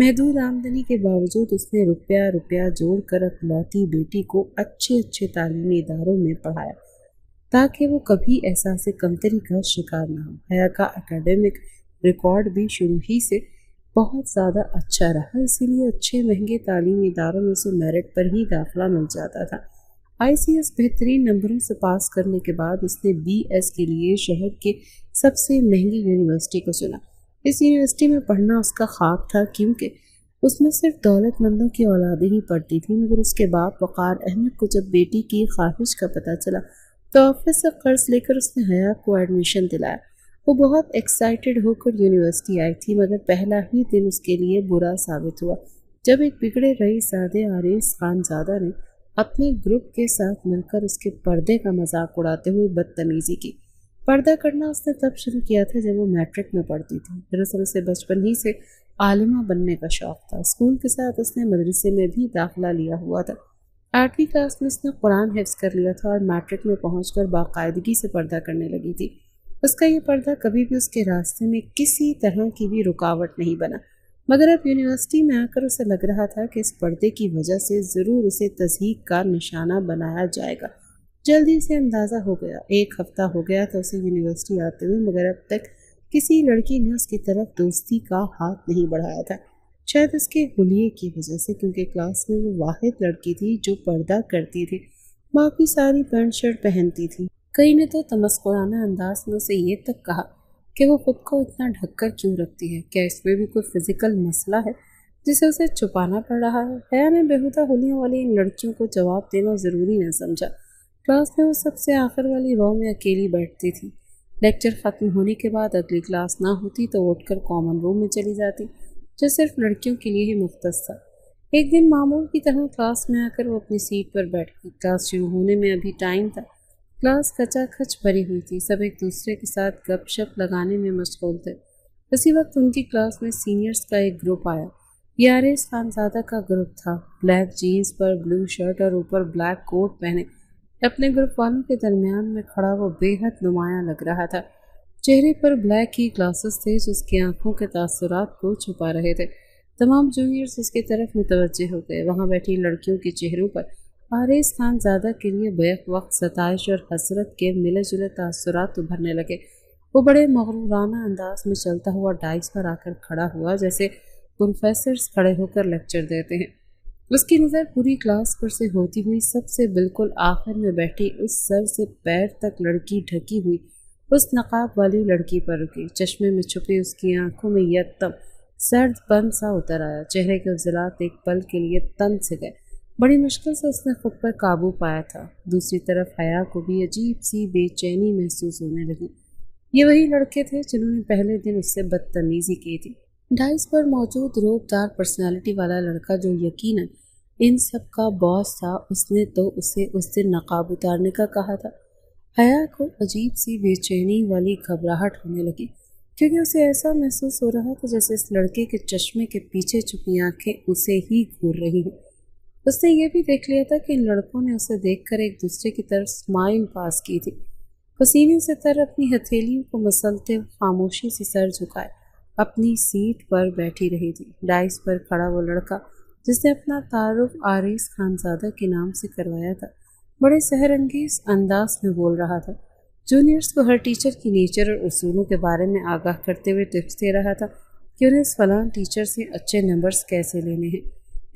محدود آمدنی کے باوجود اس نے روپیہ روپیہ جوڑ کر اکلوتی بیٹی کو اچھے اچھے تعلیمی اداروں میں پڑھایا تاکہ وہ کبھی احساس کمتری کا شکار نہ ہو۔ حیا کا اکیڈمک ریکارڈ بھی شروع ہی سے بہت زیادہ اچھا رہا، اسی لیے اچھے مہنگے تعلیمی اداروں میں سے میرٹ پر ہی داخلہ مل جاتا تھا۔ آئی سی ایس بہترین نمبروں سے پاس کرنے کے بعد اس نے بی ایس کے لیے شہر کے سب سے مہنگی یونیورسٹی کو چنا۔ اس یونیورسٹی میں پڑھنا اس کا خواب تھا کیونکہ اس میں صرف دولت مندوں کی اولادیں ہی پڑھتی تھیں، مگر اس کے باپ وقار احمد کو جب بیٹی کی خواہش کا پتہ چلا تو آفس سے قرض لے کر اس نے حیا کو ایڈمیشن دلایا۔ وہ بہت ایکسائٹڈ ہو کر یونیورسٹی آئی تھی، مگر پہلا ہی دن اس کے لیے برا ثابت ہوا جب ایک بگڑے رئیس زادے عارض خان زادہ نے اپنے گروپ کے ساتھ مل کر اس کے پردے کا مذاق اڑاتے ہوئے بدتمیزی کی۔ پردہ کرنا اس نے تب شروع کیا تھا جب وہ میٹرک میں پڑھتی تھی۔ دراصل اسے بچپن ہی سے عالمہ بننے کا شوق تھا۔ اسکول کے ساتھ اس نے مدرسے میں بھی داخلہ لیا ہوا تھا۔ 8ویں کلاس میں اس نے قرآن حفظ کر لیا تھا اور میٹرک میں پہنچ کر باقاعدگی سے پردہ کرنے لگی تھی۔ اس کا یہ پردہ کبھی بھی اس کے راستے میں کسی طرح کی بھی رکاوٹ نہیں بنا، مگر اب یونیورسٹی میں آ کر اسے لگ رہا تھا کہ اس پردے کی وجہ سے ضرور اسے تضحیک کا نشانہ بنایا جائے گا۔ جلدی اسے اندازہ ہو گیا۔ 1 ہفتہ ہو گیا تھا اسے یونیورسٹی آتے ہوئے، مگر اب تک کسی لڑکی نے اس کی طرف دوستی کا ہاتھ نہیں بڑھایا تھا۔ شاید اس کے حلیے کی وجہ سے، کیونکہ کلاس میں وہ واحد لڑکی تھی جو پردہ کرتی تھی، باقی ساری پینٹ شرٹ پہنتی تھی۔ کئی نے تو تمسخرانہ انداز میں اسے یہ تک کہا کہ وہ خود کو اتنا ڈھک کر کیوں رکھتی ہے، کیا اس میں بھی کوئی فزیکل مسئلہ ہے جسے اسے چھپانا پڑ رہا ہے؟ حیا نے بےہودہ حلیوں والی ان لڑکیوں کو جواب دینا ضروری نہ سمجھا۔ کلاس میں وہ سب سے آخر والی رو میں اکیلی بیٹھتی تھی۔ لیکچر ختم ہونے کے بعد اگلی کلاس نہ ہوتی تو اٹھ کر کامن روم میں چلی جاتی جو صرف لڑکیوں کے لیے ہی مختص تھا۔ ایک دن معمول کی طرح کلاس میں آ کر وہ اپنی سیٹ پر بیٹھ گئی۔ کلاس شروع ہونے میں ابھی ٹائم تھا۔ کلاس کچا کچ بھری ہوئی تھی، سب ایک دوسرے کے ساتھ گپ شپ لگانے میں مشغول تھے۔ اسی وقت ان کی کلاس میں سینئرز کا ایک گروپ آیا۔ یہ عارض خان زادہ کا گروپ تھا۔ بلیک جینز پر بلو شرٹ اور اوپر بلیک کوٹ پہنے اپنے گروپ والوں کے درمیان میں کھڑا وہ بے حد نمایاں لگ رہا تھا۔ چہرے پر بلیک کی گلاسز تھے جو اس کی آنکھوں کے تاثرات کو چھپا رہے تھے۔ تمام جونیئرز اس کی طرف متوجہ ہو گئے۔ وہاں بیٹھی لڑکیوں کے چہروں پر عارض خان زادہ کے لیے بیک وقت ستائش اور حسرت کے ملے جلے تاثرات ابھرنے لگے۔ وہ بڑے مغرورانہ انداز میں چلتا ہوا ڈائس پر آ کر کھڑا ہوا جیسے پروفیسرز کھڑے ہو کر لیکچر دیتے ہیں۔ اس کی نظر پوری کلاس پر سے ہوتی ہوئی سب سے بالکل آخر میں بیٹھی اس سر سے پیر تک لڑکی ڈھکی ہوئی اس نقاب والی لڑکی پر رکی۔ چشمے میں چھپی اس کی آنکھوں میں یکدم سرد پن سا اتر آیا۔ چہرے کے عضلات ایک پل کے لیے تن سے گئے۔ بڑی مشکل سے اس نے خود پر قابو پایا تھا۔ دوسری طرف حیا کو بھی عجیب سی بے چینی محسوس ہونے لگی۔ یہ وہی لڑکے تھے جنہوں نے پہلے دن اس سے بدتمیزی کی تھی۔ ڈائس پر موجود روپ دار پرسنالٹی والا لڑکا جو یقیناً ان سب کا باس تھا، اس نے تو اسے اس دن نقاب اتارنے کا کہا تھا۔ حیا کو عجیب سی بے چینی والی گھبراہٹ ہونے لگی کیونکہ اسے ایسا محسوس ہو رہا تھا جیسے اس لڑکے کے چشمے کے پیچھے چھپی آنکھیں اسے ہی گھور رہی ہوں۔ اس نے یہ بھی دیکھ لیا تھا کہ ان لڑکوں نے اسے دیکھ کر ایک دوسرے کی طرف اسمائل پاس کی تھی۔ پسینے سے تر اپنی ہتھیلیوں کو مسلتے خاموشی سے سر جھکائے اپنی سیٹ پر بیٹھی رہی تھی۔ ڈائس پر کھڑا وہ لڑکا جس نے اپنا تعارف عارض خان زادہ کے نام سے کروایا تھا بڑے سحر انگیز انداز میں بول رہا تھا۔ جونیئرز کو ہر ٹیچر کی نیچر اور اصولوں کے بارے میں آگاہ کرتے ہوئے ٹپس دے رہا تھا کہ انہیں اس فلاں ٹیچر سے اچھے نمبرز کیسے لینے ہیں،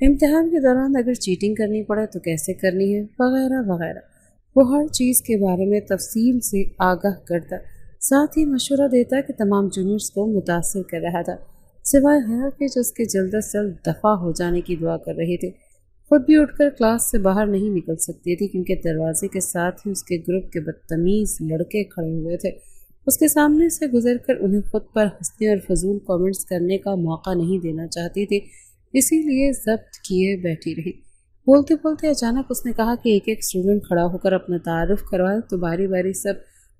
امتحان کے دوران اگر چیٹنگ کرنی پڑے تو کیسے کرنی ہے، وغیرہ وغیرہ۔ وہ ہر چیز کے بارے میں تفصیل سے آگاہ کرتا، ساتھ ہی مشورہ دیتا کہ تمام جونیئرز کو متاثر کر رہا تھا، سوائے حیا کے جو اس کے جلد از جلد دفع ہو جانے کی دعا کر رہے تھے۔ خود بھی اٹھ کر کلاس سے باہر نہیں نکل سکتی تھی کیونکہ دروازے کے ساتھ ہی اس کے گروپ کے بدتمیز لڑکے کھڑے ہوئے تھے۔ اس کے سامنے سے گزر کر انہیں خود پر ہنسنے اور فضول کامنٹس کرنے کا موقع نہیں دینا چاہتی تھی، اسی لیے ضبط کیے بیٹھی رہی۔ بولتے بولتے اچانک اس نے کہا کہ ایک ایک اسٹوڈنٹ کھڑا ہو کر اپنا تعارف کروائے تو باری باری سب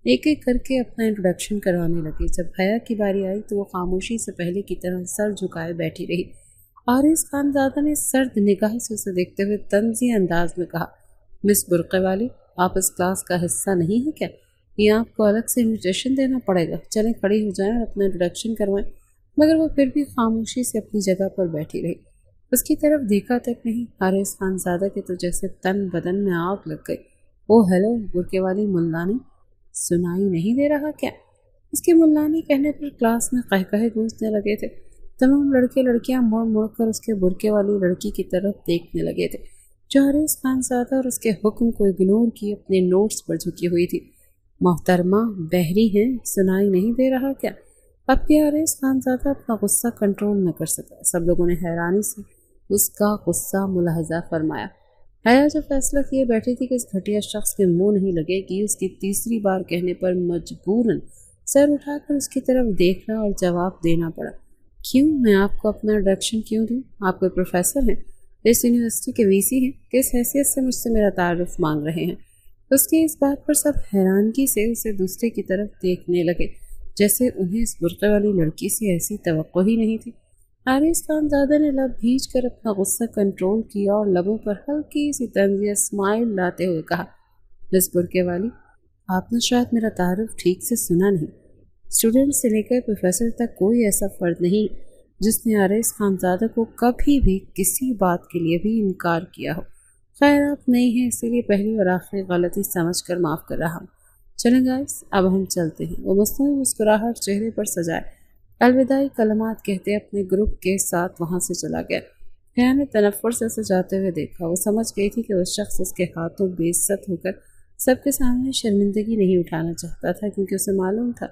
ایک ایک کر کے اپنا انٹروڈکشن کروانے لگے۔ جب حیا کی باری آئی تو وہ خاموشی سے پہلے کی طرح سر جھکائے بیٹھی رہی۔ عارض خان زادہ نے سرد نگاہ سے اسے دیکھتے ہوئے طنزی انداز میں کہا، مس برقع والی، آپ اس کلاس کا حصہ نہیں ہے کیا؟ یہ آپ کو الگ سے انویٹیشن دینا پڑے گا۔ چلیں کھڑی ہو جائیں اور اپنا انٹروڈکشن کروائیں۔ مگر وہ پھر بھی خاموشی سے اپنی جگہ پر بیٹھی رہی، اس کی طرف دیکھا تک نہیں۔ حارث خان زادہ کے تو جیسے تن بدن میں آگ لگ گئی۔ او ہیلو برقے والی ملانی، سنائی نہیں دے رہا کیا؟ اس کے ملانی کہنے پر کلاس میں قہقہے گونجنے لگے تھے۔ تمام لڑکے لڑکیاں مڑ مڑ کر اس کے برقے والی لڑکی کی طرف دیکھنے لگے تھے جو حارث خان زادہ اور اس کے حکم کو اگنور کی اپنے نوٹس پر جھکی ہوئی تھی۔ محترمہ بحری ہیں، سنائی نہیں دے رہا کیا؟ اب بھی حارث خان زادہ اپنا غصہ کنٹرول نہ کر سکا۔ سب لوگوں نے حیرانی سے اس کا غصہ ملاحظہ فرمایا۔ حیا جو فیصلہ کیے بیٹھی تھی کہ اس گھٹیا شخص کے منہ نہیں لگے گی، اس کی تیسری بار کہنے پر مجبوراً سر اٹھا کر اس کی طرف دیکھنا اور جواب دینا پڑا۔ کیوں؟ میں آپ کو اپنا انٹروڈکشن کیوں دوں؟ آپ کوئی پروفیسر ہیں، اس یونیورسٹی کے وی سی ہیں، کس حیثیت سے مجھ سے میرا تعارف مانگ رہے ہیں؟ اس کی اس بات پر سب حیرانگی سے اسے دوسرے کی طرف دیکھنے لگے، جیسے انہیں اس برقع والی لڑکی سے ایسی توقع ہی نہیں تھی۔ حارث خان زادہ نے لب بھیج کر اپنا غصہ کنٹرول کیا اور لبوں پر ہلکی سی طنزیہ اسمائل لاتے ہوئے کہا، مس برقع والی، آپ نے شاید میرا تعارف ٹھیک سے سنا نہیں۔ اسٹوڈنٹ سے لے کر پروفیسر تک کوئی ایسا فرد نہیں جس نے حارث خان زادہ کو کبھی بھی کسی بات کے لیے بھی انکار کیا ہو۔ خیر آپ نہیں ہیں، اسی لیے پہلی اور آخری غلطی سمجھ کر معاف کر رہا ہوں۔ چلیں گائز، اب ہم چلتے ہیں۔ وہ مصنوعی مسکراہٹ چہرے پر سجائے الوداعی کلمات کہتے اپنے گروپ کے ساتھ وہاں سے چلا گیا۔ حیا نے تنفر سے اسے جاتے ہوئے دیکھا۔ وہ سمجھ گئی تھی کہ وہ شخص اس کے ہاتھوں بے عزت ہو کر سب کے سامنے شرمندگی نہیں اٹھانا چاہتا تھا، کیونکہ اسے معلوم تھا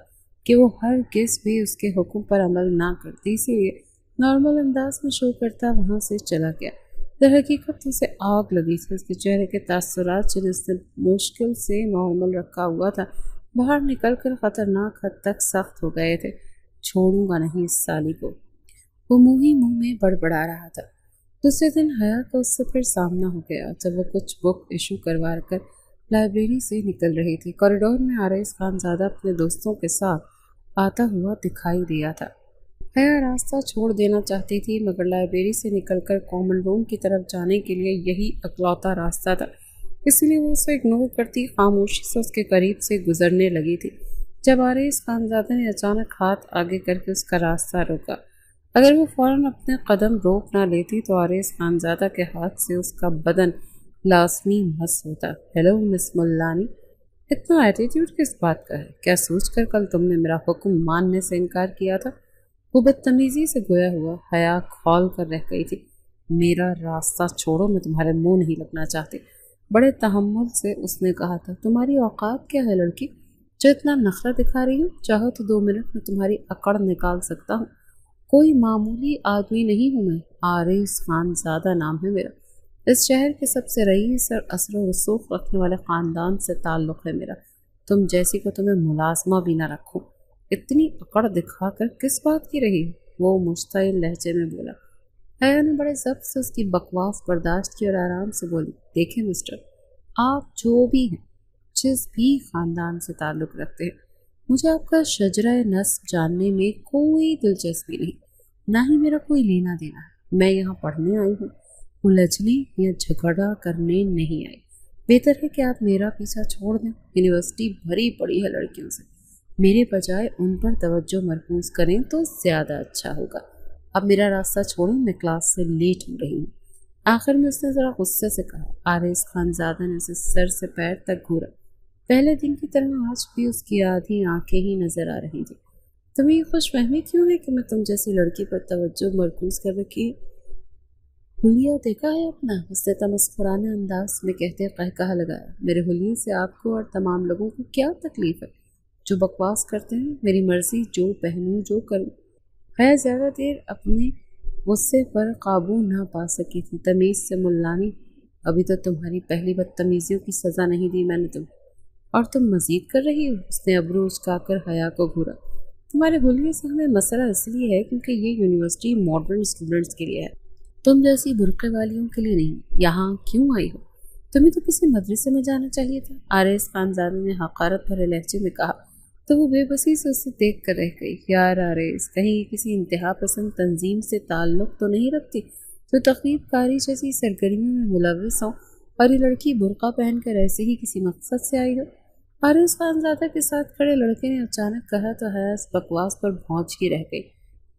کہ وہ ہرگز بھی اس کے حکم پر عمل نہ کرتی، اسی لیے نارمل انداز میں شو کرتا وہاں سے چلا گیا۔ در حقیقت اسے آگ لگی تھی۔ اس کے چہرے کے تاثرات جنہیں اس نے مشکل سے معمول رکھا ہوا تھا باہر نکل کر خطرناک حد تک سخت ہو گئے تھے۔ چھوڑوں گا نہیں اس سالی کو، وہ منہ ہی منہ میں بڑبڑا رہا تھا۔ دوسرے دن حیا کا اس سے پھر سامنا ہو گیا جب وہ کچھ بک ایشو کروا کر لائبریری سے نکل رہی تھی۔ کوریڈور میں حارث خان زادہ اپنے دوستوں کے ساتھ آتا ہوا دکھائی دیا تھا۔ حیا راستہ چھوڑ دینا چاہتی تھی، مگر لائبریری سے نکل کر کامن روم کی طرف جانے کے لیے یہی اکلوتا راستہ تھا، اس لیے وہ اسے اگنور کرتی خاموشی سے اس کے قریب سے گزرنے لگی تھی جب حارث خان زادہ نے اچانک ہاتھ آگے کر کے اس کا راستہ روکا۔ اگر وہ فوراً اپنے قدم روک نہ لیتی تو حارث خان زادہ کے ہاتھ سے اس کا بدن لازمی مس ہوتا۔ ہیلو مس ملانی، اتنا ایٹیٹیوڈ کس بات کا ہے؟ کیا سوچ کر کل تم نے میرا حکم ماننے سے انکار کیا تھا؟ وہ بدتمیزی سے گویا ہوا حیا کھول کر رہ گئی تھی۔ میرا راستہ چھوڑو، میں تمہارے منہ نہیں لگنا چاہتی، بڑے تحمل سے اس نے کہا تھا۔ تمہاری اوقات کیا ہے لڑکی جو اتنا نخرہ دکھا رہی ہوں؟ چاہو تو 2 منٹ میں تمہاری اکڑ نکال سکتا ہوں۔ کوئی معمولی آدمی نہیں ہوں میں، حارث خان زادہ نام ہے میرا، اس شہر کے سب سے رئیس اور اثر و رسوخ رکھنے والے خاندان سے تعلق ہے میرا، تم جیسی کو تمہیں ملازمہ بھی نہ رکھوں۔ اتنی اکڑ دکھا کر کس بات کی رہی؟ وہ مشتعل لہجے میں بولا۔ حیا نے بڑے ضبط سے اس کی بکواس برداشت کی اور آرام سے بولی، دیکھیں مسٹر، آپ جو بھی ہیں، جس بھی خاندان سے تعلق رکھتے ہیں، مجھے آپ کا شجرہ نسب جاننے میں کوئی دلچسپی نہیں، نہ ہی میرا کوئی لینا دینا ہے۔ میں یہاں پڑھنے آئی ہوں، الجھنے یا جھگڑا کرنے نہیں آئی۔ بہتر ہے کہ آپ میرا پیچھا چھوڑ دیں، یونیورسٹی بھری پڑی ہے لڑکیوں سے، میرے بجائے ان پر توجہ مرکوز کریں تو زیادہ اچھا ہوگا۔ اب میرا راستہ چھوڑیں، میں کلاس سے لیٹ ہو رہی ہوں۔ آخر میں اس نے ذرا غصے سے کہا۔ حارث خان زادہ نے اسے سر سے پیر تک گھورا۔ پہلے دن کی طرح آج بھی اس کی آدھی آنکھیں ہی نظر آ رہی تھیں۔ تمہیں یہ خوش فہمی کیوں ہے کہ میں تم جیسی لڑکی پر توجہ مرکوز کر رکھی ہے؟ حلیہ دیکھا ہے اپنا؟ اس نے تمسخرانہ انداز میں کہتے قہقہہ لگایا۔ میرے حلیے سے آپ کو اور تمام لوگوں کو کیا تکلیف ہے جو بکواس کرتے ہیں؟ میری مرضی، جو پہنوں جو کروں۔ حیا زیادہ دیر اپنے غصے پر قابو نہ پا سکی تھی۔ تمیز سے ملانی، ابھی تو تمہاری پہلی بدتمیزیوں کی سزا نہیں دی میں نے تمہیں، اور تم مزید کر رہی ہو؟ اس نے ابرو اچکا کر حیا کو گھورا۔ تمہارے حلیے سے ہمیں مسئلہ اس لیے ہے کیونکہ یہ یونیورسٹی ماڈرن اسٹوڈنٹس کے لیے ہے، تم جیسی برقع والیوں کے لیے نہیں۔ یہاں کیوں آئی ہو؟ تمہیں تو کسی مدرسے میں جانا چاہیے تھا، حارث خان زادہ نے حقارت بھرے لہجے میں کہا۔ تو وہ بے بسی سے اسے دیکھ کر رہ گئی۔ یار حارث، کہیں یہ کسی انتہا پسند تنظیم سے تعلق تو نہیں رکھتی جو تخریب کاری جیسی سرگرمیوں میں ملوث ہوں، اور یہ لڑکی برقع پہن کر ایسے ہی کسی مقصد سے آئی ہو؟ حارث خان زادہ کے ساتھ کھڑے لڑکے نے اچانک کہا تو حیا اس بکواس پر بھونچ کی رہ گئی۔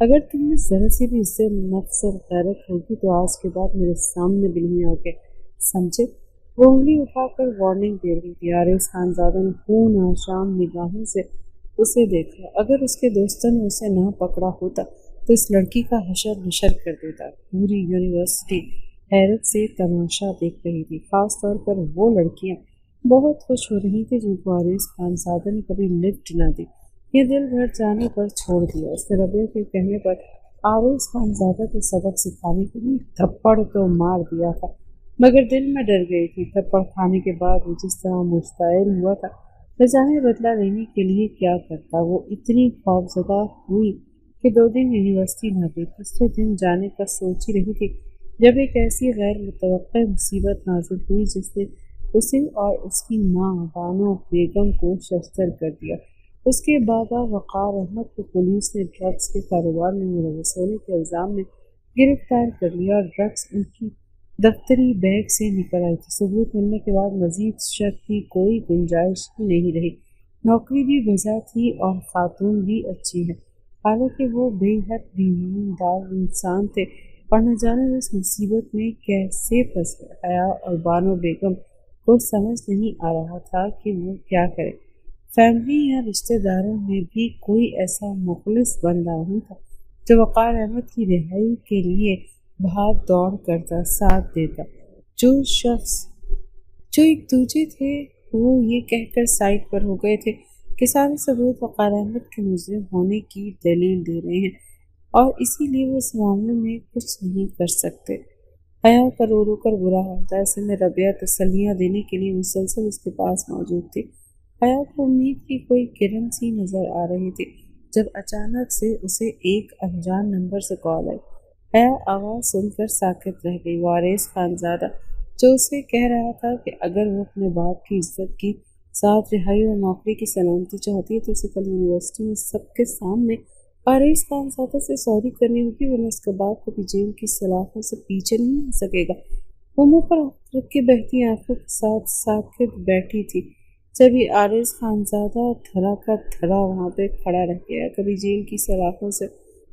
اگر تم میں ذرا سی بھی اس سے نفس اور غیرت ہوگی تو آج کے بعد میرے سامنے بھی نہیں آؤگے، سمجھے؟ وہ انگلی اٹھا کر وارننگ دے رہی تھی۔ حارث خانزادہ نے خون آشام نگاہوں سے اسے دیکھا۔ اگر اس کے دوستوں نے اسے نہ پکڑا ہوتا تو اس لڑکی کا حشر نشر کر دیتا۔ پوری یونیورسٹی حیرت سے تماشا دیکھ رہی تھی، خاص طور پر وہ لڑکیاں بہت خوش ہو رہی تھی جن کو حارث خانزادہ نے کبھی لفٹ نہ دی یا دل بھر جانے پر چھوڑ دیا۔ اس نے ربیہ کے کہنے پر حارث خانزادہ کو سبق سکھانے کے لیے تھپڑ تو مار دیا تھا، مگر دل میں ڈر گئی تھی۔ تھپڑ کھانے کے بعد وہ جس طرح مشتعل ہوا تھا نہ جانے بدلہ لینے کے لیے کیا کرتا، وہ اتنی خوفزدہ ہوئی کہ 2 دن یونیورسٹی نہ گئی۔ تیسرے دن جانے کا سوچ ہی رہی تھی جب ایک ایسی غیر متوقع مصیبت نازل ہوئی جس نے اسے اور اس کی ماں بانو بیگم کو شستر کر دیا۔ اس کے بابا وقار احمد کو پولیس نے ڈرگس کے کاروبار میں ملوث ہونے کے الزام میں گرفتار کر لیا اور ڈرگس ان کی دفتری بیگ سے نکل آئی تھی۔ ثبوت ملنے کے بعد مزید شک کی کوئی گنجائش ہی نہیں رہی۔ نوکری بھی بجا تھی اور خاتون بھی اچھی ہے، حالانکہ وہ بے حد ایماندار انسان تھے اور نہ جانے اس مصیبت میں کیسے پھنس گئے۔ حیا اور بانو بیگم کو سمجھ نہیں آ رہا تھا کہ وہ کیا کرے۔ فیملی یا رشتہ داروں میں بھی کوئی ایسا مخلص بندہ نہیں تھا جو وقار احمد کی رہائی کے لیے بھاگ دوڑ کرتا، ساتھ دیتا۔ جو شخص جو ایک دوجے تھے وہ یہ کہہ کر سائٹ پر ہو گئے تھے کہ سارے ثبوت وقار احمد کے مجرم ہونے کی دلیل دے رہے ہیں اور اسی لیے وہ اس معاملے میں کچھ نہیں کر سکتے۔ حیا کا رو رو کر برا حال تھا، ایسے میں ربیہ تسلیاں دینے کے لیے مسلسل اس کے پاس موجود تھی۔ حیا کو امید کی کوئی کرن سی نظر آ رہی تھی جب اچانک سے اسے ایک انجان نمبر سے کال آئی۔ حیا آواز سن کر ساکت رہ گئی۔ وہ حارث خانزادہ جو اسے کہہ رہا تھا کہ اگر وہ اپنے باپ کی عزت کی ساتھ رہائی اور نوکری کی سلامتی چاہتی ہے تو اسے کل یونیورسٹی میں سب کے سامنے حارث خانزادہ سے سوری کرنی ہوگی، ورنہ اس کے باپ کو بھی جیل کی سلاخوں سے پیچھے نہیں آ سکے گا۔ وہ منہ پر ہاتھ رکھ کے بہتی آنکھوں کے ساتھ ساکت بیٹھی تھی۔ جب یہ حارث خانزادہ دھرا کا دھرا وہاں پہ کھڑا رہ گیا، کبھی جیل کی سلاخوں سے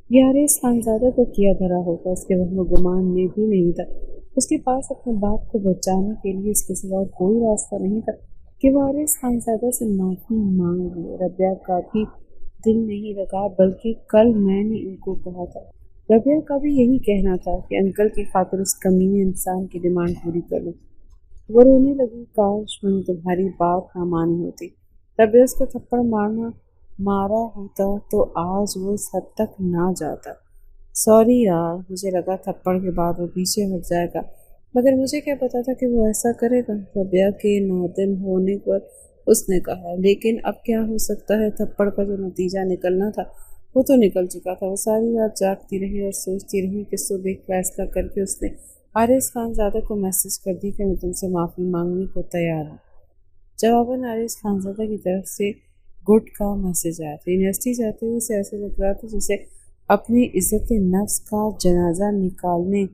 یہ حارث خانزادہ کو کیا دھرا ہوگا، اس کے وہم و گمان میں بھی نہیں تھا۔ اس کے پاس اپنے باپ کو بچانے کے لیے اس کے سوا کوئی راستہ نہیں تھا کہ وہ حارث خانزادہ سے معافی مانگ لے۔ ربیہ کا بھی دل نہیں لگا، بلکہ کل میں نے ان کو کہا تھا، ربیہ کا بھی یہی کہنا تھا کہ انکل کی خاطر اس کمینے انسان کی ڈیمانڈ پوری کر لوں۔ وہ رونے لگی، کاش میں نے تمہاری بات نہ مانی ہوتی۔ ربیہ اس کو تھپڑ مارا ہوتا تو آج وہ اس حد تک نہ جاتا۔ سوری یار، مجھے لگا تھپڑ کے بعد وہ پیچھے ہٹ جائے گا، مگر مجھے کیا پتا تھا کہ وہ ایسا کرے گا۔ ربیہ کے نادم ہونے پر اس نے کہا، لیکن اب کیا ہو سکتا ہے، تھپڑ کا جو نتیجہ نکلنا تھا وہ تو نکل چکا تھا۔ وہ ساری رات جاگتی رہی اور سوچتی رہی کہ صبح ایک فیصلہ کر کے اس نے حارث خانزادہ کو میسج کر دی کہ میں تم سے معافی مانگنے کو تیار ہوں۔ جواباً حارث خانزادہ کی طرف سے گڈ کا میسج آیا تھا۔ یونیورسٹی جاتے ہوئے اسے ایسے لگ رہا تھا جسے اپنی عزت نفس کا جنازہ نکالنے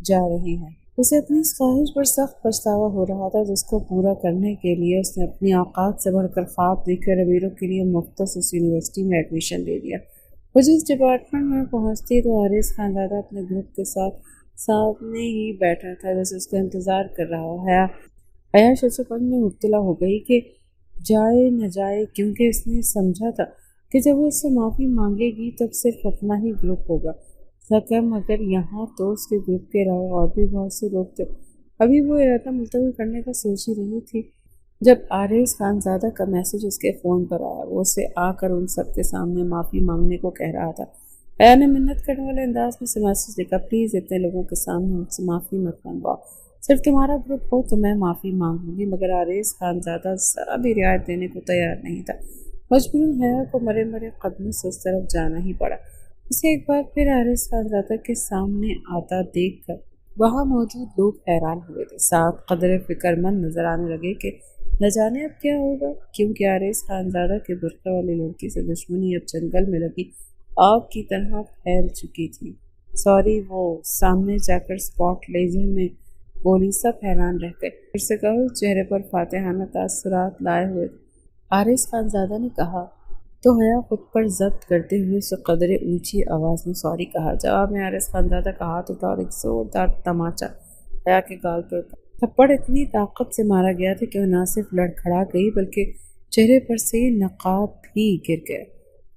جا رہی ہے۔ اسے اپنی اس خواہش پر سخت پچھتاوا ہو رہا تھا جس کو پورا کرنے کے لیے اس نے اپنی اوقات سے بڑھ کر خواب دیکھ کر امیروں کے لیے مختص اس یونیورسٹی میں ایڈمیشن لے لیا۔ وہ جس ڈپارٹمنٹ میں پہنچتی تو حارث خانزادہ اپنے گروپ کے ساتھ سامنے ہی بیٹھا تھا جیسے اس کا انتظار کر رہا ہو۔ حیا ششپن میں مبتلا ہو گئی کہ جائے نہ جائے، کیونکہ اس نے سمجھا تھا کہ جب وہ اس سے معافی مانگے گی تب صرف اپنا ہی گروپ ہوگا، مگر یہاں تو اس کے گروپ کے علاوہ اور بھی بہت سے لوگ تھے۔ ابھی وہ ارادہ ملتوی کرنے کا سوچ ہی رہی تھی جب حارث خانزادہ کا میسج اس کے فون پر آیا۔ وہ اسے آ کر ان سب کے سامنے معافی مانگنے کو کہہ رہا تھا۔ حیا نے منت کرنے والے انداز میں سے میسج لکھا، پلیز اتنے لوگوں کے سامنے مجھ سے معافی مت مانگواؤ، صرف تمہارا گروپ ہو تو میں معافی مانگ لوں گی۔ مگر حارث خانزادہ ذرا بھی رعایت دینے کو تیار نہیں تھا۔ مجبوراً حیا کو مرے مرے قدموں سے اس طرف جانا ہی پڑا۔ اسے ایک بار پھر حارث خانزادہ کے سامنے آتا دیکھ کر وہاں موجود لوگ حیران ہوئے تھے، ساتھ قدر فکر مند نظر آنے لگے کہ نہ جانے اب کیا ہوگا، کیونکہ حارث خانزادہ کے برقع والی لڑکی سے دشمنی اب جنگل میں لگی آگ کی طرح پھیل چکی تھی۔ سوری، وہ سامنے جا کر اسپاٹ لیزر میں بولی، سب حیران رہ گئے۔ پھر سے کہو، چہرے پر فاتحانہ تاثرات لائے ہوئے حارث خانزادہ نے کہا، تو حیا خود پر ضبط کرتے ہوئے اس سے قدرے اونچی آواز میں سوری کہا۔ جواب میں حارث خانزادہ کا ہاتھ اٹھا اور ایک زوردار تماچا حیا کے گال پر تھپڑ اتنی طاقت سے مارا گیا تھا کہ وہ نہ صرف لڑکھڑا گئی بلکہ چہرے پر سے نقاب بھی گر گیا۔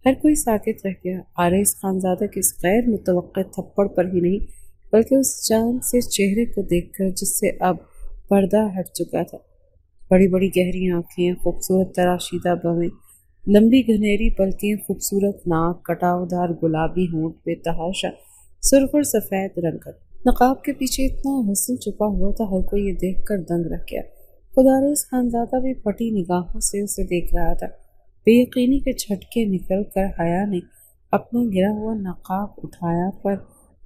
ہر کوئی ساکت رہ گیا۔ حارث خانزادہ کے اس غیر متوقع تھپڑ پر ہی نہیں بلکہ اس چاند سے چہرے کو دیکھ کر جس سے اب پردہ ہٹ چکا تھا۔ بڑی بڑی گہری آنکھیں، خوبصورت تراشیدہ بویں، لمبی گھنیری پلکیں، خوبصورت ناک، کٹاؤ دار گلابی ہونٹ، بے تحاشا سرخ اور سفید رنگت۔ نقاب کے پیچھے اتنا حسن چھپا ہوا تھا، ہر کوئی یہ دیکھ کر دنگ رہ گیا۔ خود حارث خانزادہ بھی پھٹی نگاہوں سے اسے دیکھ رہا تھا۔ بے یقینی کے جھٹکے نکل کر حیا نے اپنا گرا ہوا نقاب اٹھایا پر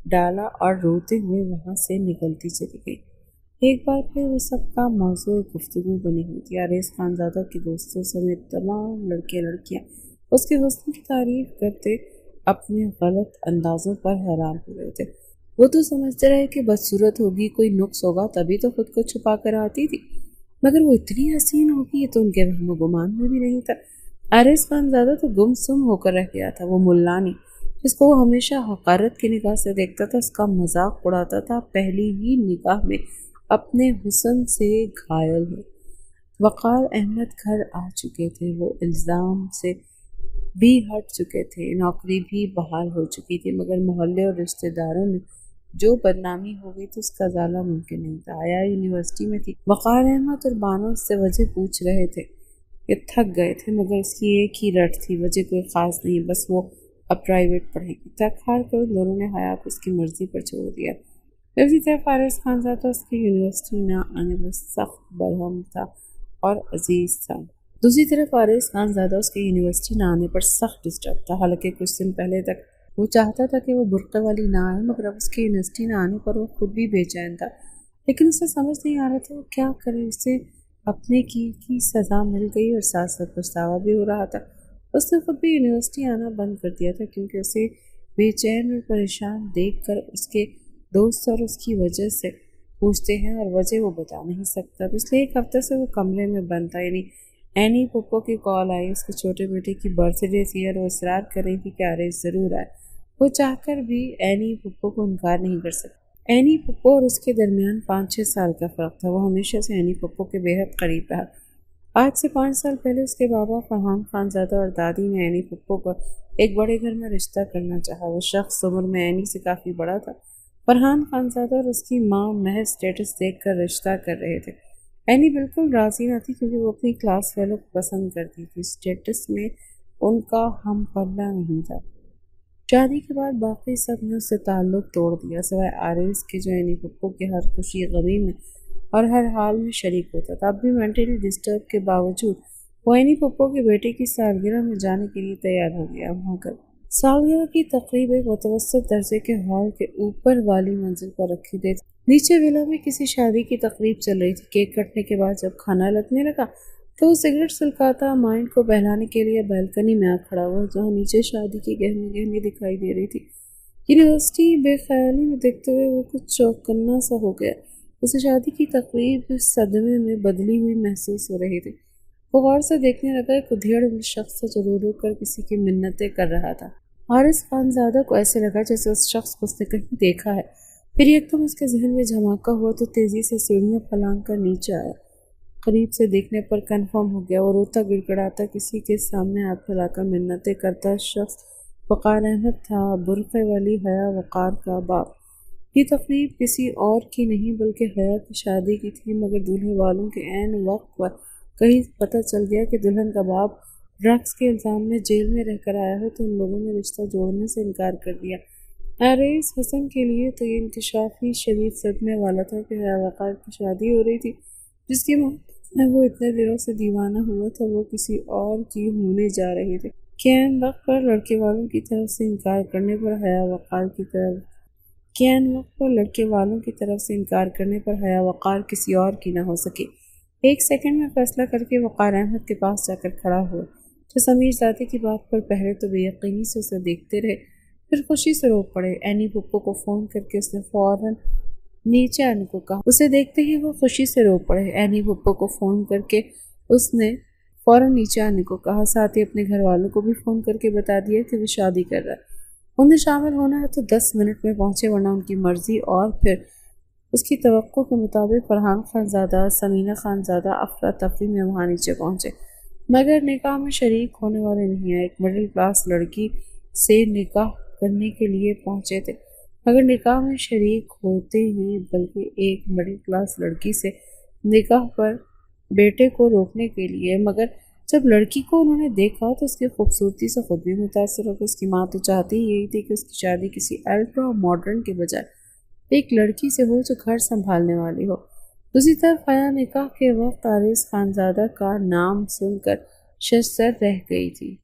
ڈالا اور روتے ہوئے وہاں سے نکلتی چلی گئی۔ ایک بار پھر وہ سب کا موضوع گفتگو بنی ہوئی تھی۔ حارث خانزادہ کے دوستوں سمیت تمام لڑکے لڑکیاں اس کے حسن کی تعریف کرتے اپنے غلط اندازوں پر حیران ہو رہے تھے۔ وہ تو سمجھتے رہے کہ بدصورت ہوگی، کوئی نقص ہوگا تبھی تو خود کو چھپا کر آتی تھی، مگر وہ اتنی حسین ہوگی یہ تو ان کے وہم و گمان میں بھی نہیں تھا۔ حارث خانزادہ تو گم سم ہو کر رہ گیا تھا۔ وہ ملانی جس کو وہ ہمیشہ حقارت کی نگاہ سے دیکھتا تھا، اس کا مذاق اڑاتا تھا، پہلی ہی نگاہ میں اپنے حسن سے گھائل ہے۔ وقار احمد گھر آ چکے تھے، وہ الزام سے بھی ہٹ چکے تھے، نوکری بھی بحال ہو چکی تھی، مگر محلے اور رشتہ داروں میں جو بدنامی ہو گئی تھی اس کا ازالہ ممکن نہیں تھا۔ حیا یونیورسٹی میں تھی۔ وقار احمد اور بانو اس سے وجہ پوچھ رہے تھے کہ تھک گئے تھے، مگر اس کی ایک ہی رٹ تھی، وجہ کوئی خاص نہیں، بس وہ اب پرائیویٹ پڑھے گی۔ تھک ہار کر دونوں نے حیا کو اس کی مرضی پر چھوڑ دیا۔ دوسری طرف حارث خانزادہ اس کی یونیورسٹی نہ آنے پر سخت برہم تھا اور عزیز تھا۔ سخت ڈسٹرب تھا، حالانکہ کچھ دن پہلے تک وہ چاہتا تھا کہ وہ برقعے والی نہ آئے، مگر اب اس کی یونیورسٹی نہ آنے پر وہ خود بھی بے چین تھا۔ لیکن اسے سمجھ نہیں آ رہا تھا وہ کیا کرے۔ اسے اپنے کی سزا مل گئی اور ساتھ ساتھ پچھتاوا بھی ہو رہا تھا۔ اس نے خود بھی یونیورسٹی آنا بند کر دیا تھا کیونکہ اسے بے چین اور پریشان دیکھ کر اس کے دوست اور اس کی وجہ سے پوچھتے ہیں اور وجہ وہ بتا نہیں سکتا۔ پچھلے ایک ہفتے سے وہ کمرے میں بند تھا، یعنی اینی پپو کی کال آئی، اس کے چھوٹے بیٹے کی برتھ ڈے تھی اور وہ اصرار کر رہی تھی کہ حارث ضرور آئے۔ وہ چاہ کر بھی اینی پپو کو انکار نہیں کر سکتی۔ اینی پپو اور اس کے درمیان 5-6 سال کا فرق تھا۔ وہ ہمیشہ سے اینی پپو کے بے حد قریب رہا۔ آج سے 5 سال پہلے اس کے بابا فرحان خانزادہ اور دادی نے اینی پپو کو ایک بڑے گھر میں رشتہ کرنا چاہا۔ وہ شخص عمر میں اینی سے کافی بڑا تھا۔ فرحان خانزادہ اور اس کی ماں محض سٹیٹس دیکھ کر رشتہ کر رہے تھے۔ اینی بالکل راضی نہ تھی کیونکہ وہ اپنی کلاس فیلو کو پسند کرتی تھی، سٹیٹس میں ان کا ہم پلہ نہیں تھا۔ شادی کے بعد باقی سب نے اس سے تعلق توڑ دیا سوائے حارث کے، جو اینی پپو کے ہر خوشی غمی میں اور ہر حال میں شریک ہوتا تھا۔ اب بھی مینٹلی ڈسٹرب کے باوجود وہ اینی پپو کے بیٹے کی سالگرہ میں جانے کے لیے تیار ہو گیا۔ وہاں کا سالگرہ کی تقریب ایک متوسط درجے کے ہال کے اوپر والی منزل پر رکھی گئی تھی۔ نیچے ویلا میں کسی شادی کی تقریب چل رہی تھی۔ کیک کٹنے کے بعد جب کھانا لگنے لگا تو وہ سگریٹ سلکاتا مائنڈ کو بہلانے کے لیے بالکنی میں آ کھڑا ہوا، جہاں نیچے شادی کی گہمی دکھائی دے رہی تھی۔ یونیورسٹی بے خیالی میں دیکھتے ہوئے وہ کچھ چوکنا سا ہو گیا۔ اسے شادی کی تقریب صدمے میں بدلی ہوئی محسوس ہو رہی تھی۔ وہ غور سے دیکھنے لگا، ایک ادھیڑ شخص سے رو رو کر کسی کی منتیں کر رہا تھا۔ حارث خانزادہ کو ایسے لگا جیسے اس شخص کو اس نے کہیں دیکھا ہے۔ پھر ایک دم اس کے ذہن میں دھماکہ ہوا تو تیزی سے سیڑھیاں پھلانگ کر نیچے آیا۔ قریب سے دیکھنے پر کنفرم ہو گیا، وہ روتا گڑگڑاتا کسی کے سامنے ہاتھ پھیلا کر منتیں کرتا شخص وقار احمد تھا، برقعے والی حیا وقار کا باپ۔ یہ تقریب کسی اور کی نہیں بلکہ حیا کی شادی کی تھی، مگر دولہے والوں کے عین وقت پر کہیں پتہ چل گیا کہ دلہن کا باپ ڈرگس کے الزام میں جیل میں رہ کر آیا ہے، تو ان لوگوں نے رشتہ جوڑنے سے انکار کر دیا۔ حارث حسن کے لیے تو یہ انکشاف ہی شدید صدمے والا تھا کہ حیا وقار کی شادی ہو رہی تھی، جس کی میں وہ اتنے دنوں سے دیوانہ ہوا تھا، وہ کسی اور کی ہونے جا رہی تھی۔ کین وقت پر لڑکے والوں کی طرف سے انکار کرنے پر حیا وقار کسی اور کی نہ ہو سکی۔ ایک سیکنڈ میں فیصلہ کر کے وقار احمد کے پاس جا کر کھڑا ہوا، جو سمیر زادے کی بات پر پہلے تو بے یقینی سے اسے دیکھتے رہے، پھر خوشی سے رو پڑے۔ اینی پپو کو فون کر کے اس نے فوراً نیچے آنے کو کہا۔ اسے دیکھتے ہی وہ خوشی سے رو پڑے۔ اینی پپو کو فون کر کے اس نے فوراً نیچے آنے کو کہا، ساتھ ہی اپنے گھر والوں کو بھی فون کر کے بتا دیا کہ وہ شادی کر رہا ہے۔ انہیں شامل ہونا ہے تو 10 منٹ میں پہنچے، ورنہ ان کی مرضی۔ اور پھر اس کی توقع کے مطابق فرحان خانزادہ، سمینہ خانزادہ افراتفری میں وہاں نیچے پہنچے، مگر نکاح میں شریک ہونے والے نہیں آئے۔ ایک مڈل کلاس لڑکی سے نکاح کرنے کے لیے پہنچے تھے، مگر نکاح میں شریک ہوتے ہی بلکہ ایک مڈل کلاس لڑکی سے نکاح پر بیٹے کو روکنے کے لیے۔ مگر جب لڑکی کو انہوں نے دیکھا تو اس کی خوبصورتی سے خود بھی متاثر ہو گئی۔ اس کی ماں تو چاہتی ہی یہی تھی کہ اس کی شادی کسی الٹرا ماڈرن کے بجائے ایک لڑکی سے ہو جو گھر سنبھالنے والی ہو۔ دوسری طرف حیا نکاح کے وقت عارض خانزادہ کا نام سن کر ششدر رہ گئی تھی۔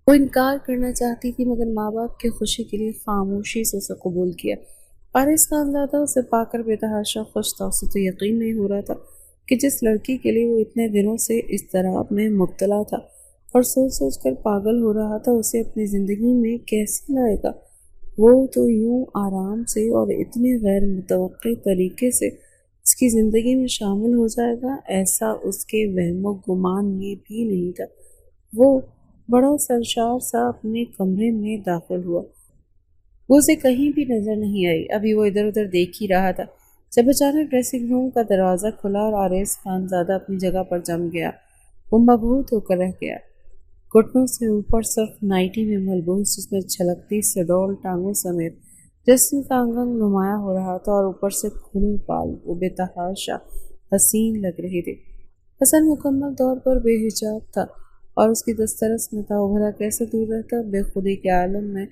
وہ انکار کرنا چاہتی تھی، مگر ماں باپ کی خوشی کے لیے خاموشی سے اسے قبول کیا۔ عارض خانزادہ اسے پا کر بے تحاشا خوش تھا۔ اسے تو یقین نہیں ہو رہا تھا کہ جس لڑکی کے لیے وہ اتنے دنوں سے اضطراب میں مبتلا تھا اور سوچ سوچ کر پاگل ہو رہا تھا، اسے اپنی زندگی میں کیسے لائے گا۔ وہ تو یوں آرام سے اور اتنے غیر متوقع طریقے سے اس کی زندگی میں شامل ہو جائے گا، ایسا اس کے وہم و گمان میں بھی نہیں تھا۔ وہ بڑا سرشار سا اپنے کمرے میں داخل ہوا۔ وہ اسے کہیں بھی نظر نہیں آئی۔ ابھی وہ ادھر ادھر دیکھ ہی رہا تھا جب اچانک ڈریسنگ روم کا دروازہ کھلا اور عارض خانزادہ اپنی جگہ پر جم گیا۔ وہ مبہوت ہو کر رہ گیا، گھٹنوں سے اوپر صرف نائٹی میں ملبوس، جس میں چھلکتی سڈول ٹانگوں سمیت جسم کا انگ انگ نمایاں ہو رہا تھا، اور اوپر سے کھلے بال وہ بے تحاشا حسین لگ رہے تھے۔ حسن مکمل طور پر بے حجاب تھا اور اس کی دسترس میں تھا۔ وہ بھلا کیسے دور رہتا؟ بے خودی کے عالم میں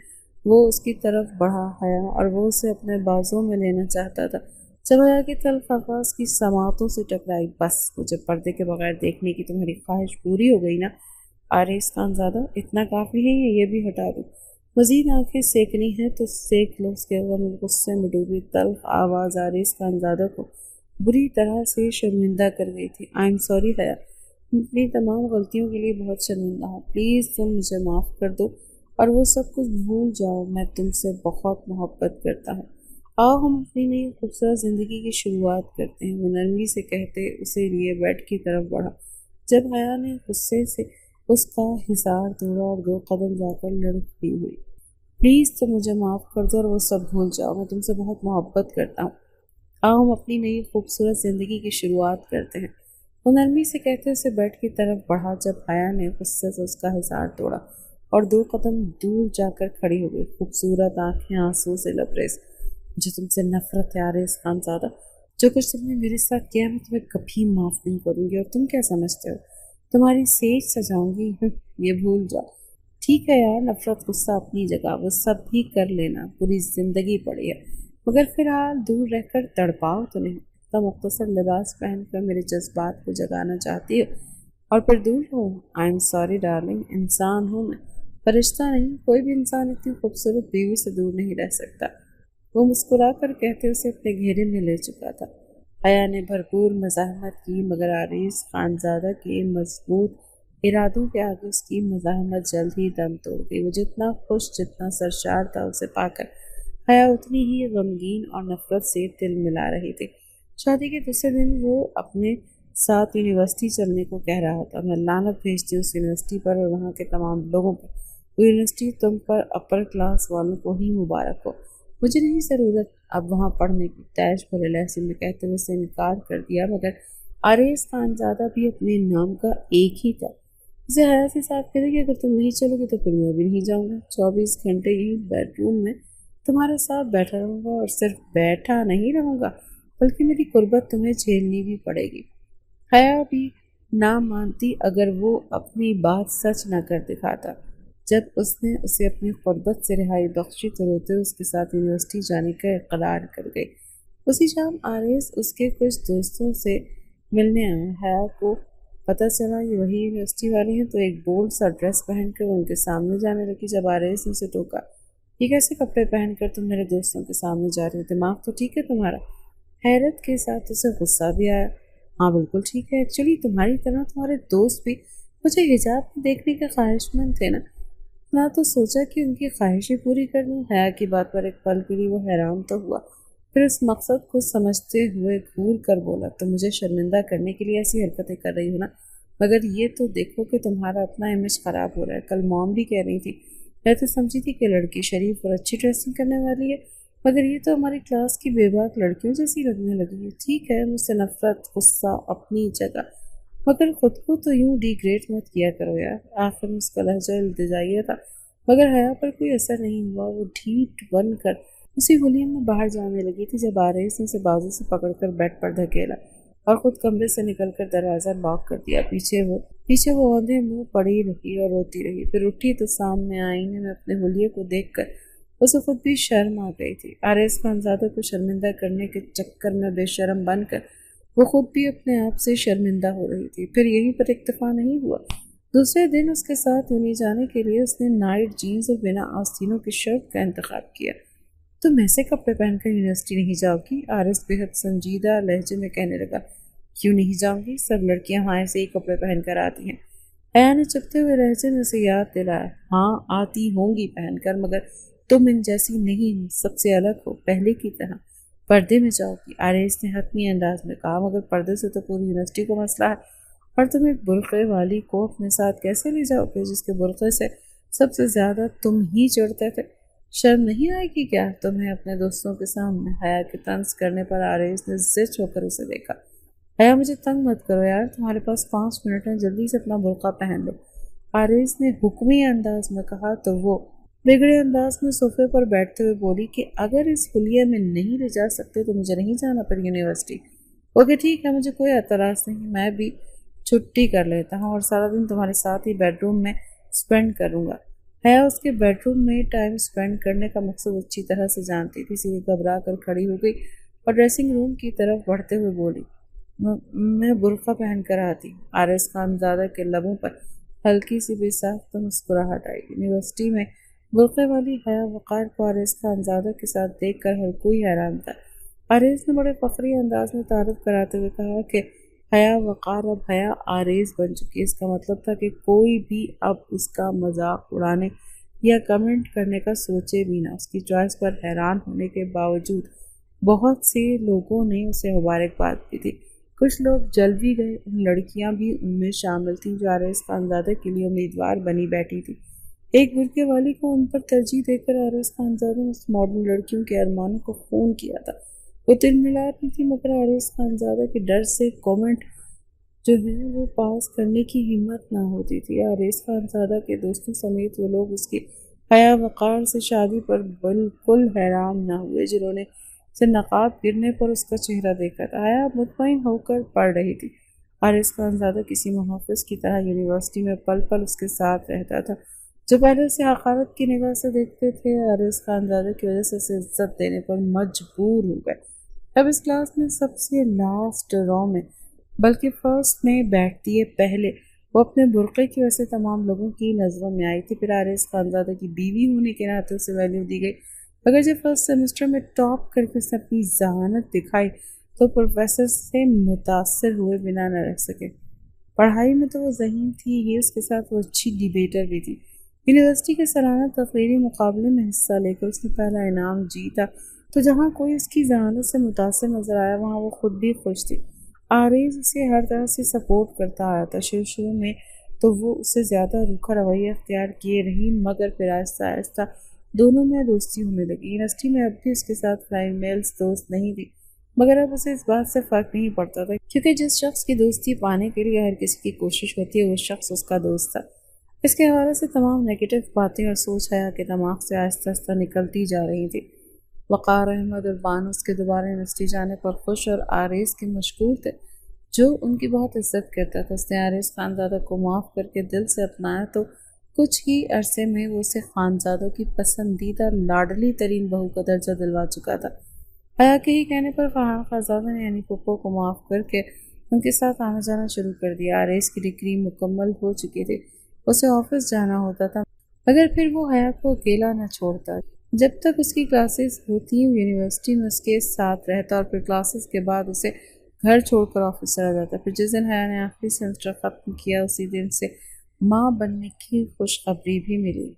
وہ اس کی طرف بڑھا حیا، اور وہ اسے اپنے بازوں میں لینا چاہتا تھا۔ جب حیا کی تلخ آواز کی سماعتوں سے ٹکرائی، بس مجھے پردے کے بغیر دیکھنے کی تمہاری خواہش پوری ہو گئی نا عارض خانزادہ؟ اتنا کافی ہے یا یہ بھی ہٹا دوں؟ مزید آنکھیں سینکنی ہے تو سینک لو۔ اس کے غم غصے میں ڈوبی تلخ آواز عارض خانزادہ کو بری طرح سے شرمندہ کر گئی تھی۔ آئی ایم سوری حیا، میں اپنی تمام غلطیوں کے لیے بہت شرمندہ ہوں۔ پلیز تم مجھے معاف کر دو اور وہ سب کچھ بھول جاؤ۔ میں تم سے بہت محبت کرتا ہوں۔ آؤ ہم اپنی نئی خوبصورت زندگی کی شروعات کرتے ہیں، وہ نرمی سے کہتے اسے لیے بیڈ کی طرف بڑھا۔ جب حیا نے غصے سے اس کا حصار توڑا اور 2 قدم جا کر لڑکھی ہوئی۔ پلیز تم مجھے معاف کر دو اور وہ سب بھول جاؤ۔ میں تم سے بہت محبت کرتا ہوں۔ آؤ ہم اپنی نئی خوبصورت زندگی کی شروعات کرتے ہیں، وہ نرمی سے کہتے اسے بیڈ کی طرف بڑھا۔ جب حیا نے غصے سے اس کا حصار توڑا اور 2 قدم دور جا کر کھڑی ہو گئی، خوبصورت آنکھیں آنسو سے لبریز۔ مجھے تم سے نفرت ہے عارض خانزادہ، جو کچھ تم نے میرے ساتھ کیا میں تمہیں کبھی معاف نہیں کروں گی، اور تم کیا سمجھتے ہو تمہاری سیج سجاؤں گی؟ یہ بھول جاؤ۔ ٹھیک ہے یار، نفرت غصہ اپنی جگہ، وہ سب بھی کر لینا، پوری زندگی پڑی ہے، مگر فی الحال دور رہ کر تڑپاؤ تو نہیں۔ اتنا مختصر لباس پہن کر میرے جذبات کو جگانا چاہتی ہو اور پھر دور ہو؟ آئی ایم سوری ڈارلنگ، انسان ہوں میں، فرشتہ نہیں۔ کوئی بھی انسان اتنی خوبصورت بیوی سے دور نہیں رہ سکتا، وہ مسکرا کر کہتے اسے اپنے گھیرے میں لے چکا تھا۔ حیا نے بھرپور مزاحمت کی، مگر عارض خانزادہ کے مضبوط ارادوں کے آگے اس کی مزاحمت جلد ہی دم توڑ گئی۔ وہ جتنا خوش، جتنا سرشار تھا، اسے پا کر حیا اتنی ہی غمگین اور نفرت سے دل ملا رہی تھی۔ شادی کے دوسرے دن وہ اپنے ساتھ یونیورسٹی چلنے کو کہہ رہا تھا۔ میں لعنت بھیجتی ہوں اس یونیورسٹی پر اور وہاں کے تمام لوگوں پر۔ وہ یونیورسٹی تم پر اپر کلاس والوں کو ہی مبارک ہو، مجھے نہیں ضرورت اب وہاں پڑھنے کی، تیش بھرے لہجے میں کہتے ہوئے سے انکار کر دیا۔ مگر عارض خانزادہ بھی اپنے نام کا ایک ہی تھا۔ اسے حیا سے صاف کہتے کہ اگر تم نہیں چلو گی تو پھر میں بھی نہیں جاؤں گا۔ 24 گھنٹے یہی بیڈ روم میں تمہارے ساتھ بیٹھا رہوں گا، اور صرف بیٹھا نہیں رہوں گا بلکہ میری قربت تمہیں جھیلنی بھی پڑے گی۔ حیا بھی نہ مانتی اگر وہ اپنی بات سچ نہ کر دکھاتا۔ جب اس نے اسے اپنی قربت سے رہائی بخشی تو روتے اس کے ساتھ یونیورسٹی جانے کا اقرار کر گئی۔ اسی شام عارض اس کے کچھ دوستوں سے ملنے آئے۔ حیا کو پتہ چلا یہ وہی یونیورسٹی والے ہیں تو ایک بولڈ سا ڈریس پہن کر ان کے سامنے جانے لگی۔ جب عارض نے اسے ٹوکا، یہ کیسے کپڑے پہن کر تم میرے دوستوں کے سامنے جا رہے ہو؟ دماغ تو ٹھیک ہے تمہارا؟ حیرت کے ساتھ اسے غصہ بھی آیا۔ ہاں بالکل ٹھیک ہے، ایکچولی تمہاری طرح تمہارے دوست بھی مجھے حجاب میں دیکھنے کے خواہش مند تھے نا، نہ تو سوچا کہ ان کی خواہشیں پوری کر لوں۔ حیا کی بات پر ایک پل کے لیے وہ حیران تو ہوا، پھر اس مقصد کو سمجھتے ہوئے گھور کر بولا، تم مجھے شرمندہ کرنے کے لیے ایسی حرکتیں کر رہی ہو نا؟ مگر یہ تو دیکھو کہ تمہارا اپنا امیج خراب ہو رہا ہے۔ کل موم بھی کہہ رہی تھی، میں تو سمجھی تھی کہ لڑکی شریف اور اچھی ڈریسنگ کرنے والی ہے، مگر یہ تو ہماری کلاس کی بے باک لڑکیوں جیسی لگنے لگی ہے۔ ٹھیک ہے، مجھ سے نفرت غصہ اپنی جگہ، مگر خود کو تو یوں ڈیگریڈ مت کیا کرو یار۔ آخر میں اس کا لہجہ التجائیہ تھا، مگر حیا پر کوئی اثر نہیں ہوا۔ وہ ڈھیٹ بن کر اسی ولیم میں باہر جانے لگی تھی جب آریس نے اسے بازو سے پکڑ کر بیڈ پر دھکیلا اور خود کمرے سے نکل کر دروازہ لاک کر دیا۔ پیچھے وہ اوندھے منہ پڑی رہی اور روتی رہی، پھر اٹھی تو سامنے آئینے میں اپنے حلیے کو دیکھ کر اسے خود بھی شرم آ گئی تھی۔ آریس خانزادہ کو شرمندہ کرنے کے چکر میں بے شرم بن کر وہ خود بھی اپنے آپ سے شرمندہ ہو رہی تھی۔ پھر یہیں پر اکتفا نہیں ہوا، دوسرے دن اس کے ساتھ یونی جانے کے لیے اس نے نائٹ جینز اور بنا آستینوں کی شرٹ کا انتخاب کیا۔ تم ایسے کپڑے پہن کر یونیورسٹی نہیں جاؤ گی؟ آرس بے حد سنجیدہ لہجے میں کہنے لگا۔ کیوں نہیں جاؤں گی؟ سب لڑکیاں ہاں ایسے ہی کپڑے پہن کر آتی ہیں۔ حیا نے چپتے ہوئے لہجے میں اسے یاد دلایا۔ ہاں آتی ہوں گی پہن کر، مگر تم ان جیسی نہیں ہو، سب سے الگ ہو، پہلے کی طرح پردے میں جاؤ گی۔ آریس نے حتمی انداز میں کہا، مگر پردے سے تو پوری یونیورسٹی کو مسئلہ ہے، اور تم ایک برقعے والی کو اپنے ساتھ کیسے لے جاؤ گے جس کے برقعے سے سب سے زیادہ تم ہی چڑھتے تھے؟ شرم نہیں آئے گی کیا تمہیں اپنے دوستوں کے سامنے؟ حیا کے طنز کرنے پر آریس نے زچ ہو کر اسے دیکھا۔ حیا مجھے تنگ مت کرو یار، تمہارے پاس 5 منٹ ہیں، جلدی سے اپنا برقع پہن لو، آریس نے حکمی انداز میں کہا تو وہ بگڑے انداز میں صوفے پر بیٹھتے ہوئے بولی کہ اگر اس حلیے میں نہیں لے جا سکتے تو مجھے نہیں جانا پھر یونیورسٹی۔ اوکے ٹھیک ہے، مجھے کوئی اعتراض نہیں، میں بھی چھٹی کر لیتا ہوں اور سارا دن تمہارے ساتھ ہی بیڈ روم میں سپینڈ کروں گا۔ حیا اس کے بیڈ روم میں ٹائم سپینڈ کرنے کا مقصد اچھی طرح سے جانتی تھی، اسی لیے گھبرا کر کھڑی ہو گئی اور ڈریسنگ روم کی طرف بڑھتے ہوئے بولی، میں برقع پہن کر آتی ہوں۔ آرس خانزادہ کے لبوں پر ہلکی سی بے ساختہ مسکراہٹ آئی۔ یونیورسٹی میں برقعے والی حیا وقار کو آرس خانزادہ کے ساتھ دیکھ کر ہر کوئی حیران تھا۔ آرس نے بڑے فخری انداز میں تعارف کراتے ہوئے کہا کہ حیا وقار اب حیا آریز بن چکی ہے۔ اس کا مطلب تھا کہ کوئی بھی اب اس کا مذاق اڑانے یا کمنٹ کرنے کا سوچے بھی نہ۔ اس کی چوائس پر حیران ہونے کے باوجود بہت سے لوگوں نے اسے مبارکباد دی تھی۔ کچھ لوگ جل بھی گئے، ان لڑکیاں بھی ان میں شامل تھیں جو آرس خانزادہ کے لیے امیدوار بنی بیٹھی تھی۔ ایک برقعے والی کو ان پر ترجیح دے کر آرس خانزادہ نے اس ماڈرن لڑکیوں کے ارمانوں کو خون کیا تھا۔ وہ تل ملا رہی تھی، مگر آرس خانزادہ کے ڈر سے کومنٹ جو ہے وہ پاس کرنے کی ہمت نہ ہوتی تھی۔ آرس خانزادہ کے دوستوں سمیت وہ لوگ اس کی حیا وقار سے شادی پر بالکل حیران نہ ہوئے جنہوں نے اسے نقاب گرنے پر اس کا چہرہ دیکھا تھا۔ حیا مطمئن ہو کر پڑھ رہی تھی۔ آرس خانزادہ کسی محافظ کی طرح یونیورسٹی میں پل پل اس کے ساتھ رہتا تھا، جو پہلے سے حقارت کی نگاہ سے دیکھتے تھے۔ آرس خانزادہ کی وجہ سے اسے عزت دینے پر مجبور ہو گئے۔ اب اس کلاس میں سب سے لاسٹ رو میں بلکہ فرسٹ میں بیٹھتی ہے۔ پہلے وہ اپنے برقعے کی وجہ سے تمام لوگوں کی نظروں میں آئی تھی، پھر آرس خانزادہ کی بیوی ہونے کے ناطے اسے ویلیو دی گئی، مگر جب فرسٹ سیمسٹر میں ٹاپ کر کے اس نے اپنی ذہانت دکھائی تو پروفیسر سے متاثر ہوئے بنا نہ رہ سکے۔ پڑھائی میں تو وہ ذہین تھی ہی، اس کے ساتھ وہ اچھی ڈیبیٹر بھی تھی۔ یونیورسٹی کے سالانہ تقریری مقابلے میں حصہ لے کر اس نے پہلا انعام جیتا، تو جہاں کوئی اس کی ذہانت سے متاثر نظر آیا وہاں وہ خود بھی خوش تھی۔ آریز اسے ہر طرح سے سپورٹ کرتا آیا تھا۔ شروع میں تو وہ اس سے زیادہ روکھا رویہ اختیار کیے رہی، مگر پھر آہستہ آہستہ دونوں میں دوستی ہونے لگی۔ یونیورسٹی میں اب بھی اس کے ساتھ فیمیلز دوست نہیں تھی، مگر اب اسے اس بات سے فرق نہیں پڑتا تھا، کیونکہ جس شخص کی دوستی پانے کے لیے ہر کسی کی کوشش ہوتی ہے وہ شخص اس کا دوست تھا۔ اس کے حوالے سے تمام نیگیٹو باتیں اور سوچ حیا کے دماغ سے آہستہ آہستہ نکلتی جا رہی تھی۔ وقار احمد اور بانو اس کے دوبارہ یونیورسٹی جانے پر خوش اور آریز کے مشکور تھے، جو ان کی بہت عزت کرتا تھا۔ اس نے آرس خانزادہ کو معاف کر کے دل سے اپنایا تو کچھ ہی عرصے میں وہ اسے خانزادوں کی پسندیدہ لاڈلی ترین بہو کا درجہ دلوا چکا تھا۔ حیا کے ہی کہنے پر فرحان خانزادہ نے یعنی پھپھو کو معاف کر کے ان کے ساتھ آنا جانا شروع کر دیا۔ آرس کی ڈگری مکمل ہو چکی تھی، اسے آفس جانا ہوتا تھا، مگر پھر وہ حیا کو اکیلا نہ چھوڑتا۔ جب تک اس کی کلاسز ہوتی یونیورسٹی میں اس کے ساتھ رہتا اور پھر کلاسز کے بعد اسے گھر چھوڑ کر آفس چلا جاتا۔ پھر جس دن حیا نے آخری سیمسٹر ختم کیا اسی دن سے ماں بننے کی خوشخبری بھی ملی۔